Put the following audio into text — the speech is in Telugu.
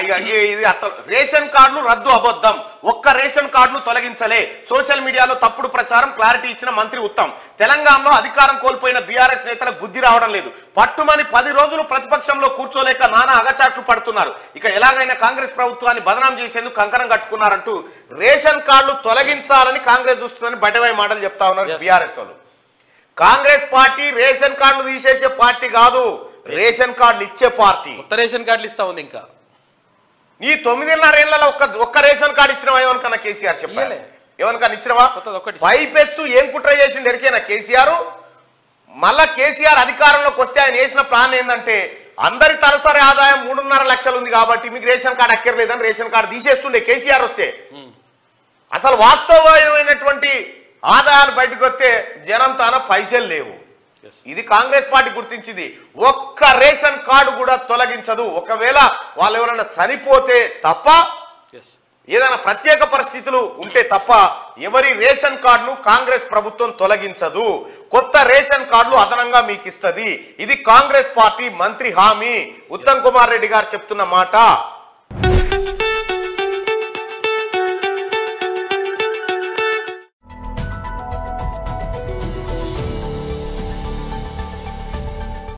ఇది అసలు రేషన్ కార్డులు రద్దు అబద్ధం, ఒక్క రేషన్ కార్డును తొలగించలే, సోషల్ మీడియాలో తప్పుడు ప్రచారం, క్లారిటీ ఇచ్చిన మంత్రి ఉత్తమ్. తెలంగాణలో అధికారం కోల్పోయిన బీఆర్ఎస్ నేతలకు బుద్ధి రావడం లేదు, పట్టుమని 10 రోజులు ప్రతిపక్షంలో కూర్చోలేక నానా అగచాట్లు పడుతున్నారు, ఇక ఎలాగైనా కాంగ్రెస్ ప్రభుత్వాన్ని బదనాం చేసేందుకు కంకణం కట్టుకున్నారంటూ రేషన్ కార్డులు తొలగించాలని కాంగ్రెస్ చూస్తుందని బయటవై మాటలు చెప్తా ఉన్నారు బీఆర్ఎస్ వాళ్ళు. కాంగ్రెస్ పార్టీ రేషన్ కార్డులు తీసేసే పార్టీ కాదు, రేషన్ కార్డులు ఇచ్చే పార్టీ. కొత్త రేషన్ కార్డులు ఇస్తా ఉంది. ఇంకా నీ 9.5 ఏళ్లలో ఒక్క రేషన్ కార్డు ఇచ్చినవా ఏమనుకన్నా కేసీఆర్ చెప్పాలి? ఏమనుకన్నా ఇచ్చినవా? పైపెచ్చు ఏం కుట్ర చేసింది ఎరికేనా కేసీఆర్? మళ్ళా కేసీఆర్ అధికారంలోకి వస్తే ఆయన వేసిన ప్లాన్ ఏంటంటే అందరి తలసరి ఆదాయం 3.5 లక్షలు ఉంది కాబట్టి మీకు రేషన్ కార్డు అక్కర్లేదని రేషన్ కార్డు తీసేస్తుండే కేసీఆర్ వస్తే. అసలు వాస్తవమైనటువంటి ఆదాయాలు బయటకు వస్తే జనం తాన పైసలు లేవు. ఇది కాంగ్రెస్ పార్టీ గుర్తించింది. ఒక్క రేషన్ కార్డు కూడా తొలగించదు. ఒకవేళ వాళ్ళు ఎవరైనా చనిపోతే తప్ప, ఏదైనా ప్రత్యేక పరిస్థితులు ఉంటే తప్ప ఎవరి రేషన్ కార్డును కాంగ్రెస్ ప్రభుత్వం తొలగించదు. కొత్త రేషన్ కార్డులు అదనంగా మీకు ఇస్తుంది. ఇది కాంగ్రెస్ పార్టీ మంత్రి హామీ. ఉత్తమ్ కుమార్ రెడ్డి గారు చెప్తున్న మాట.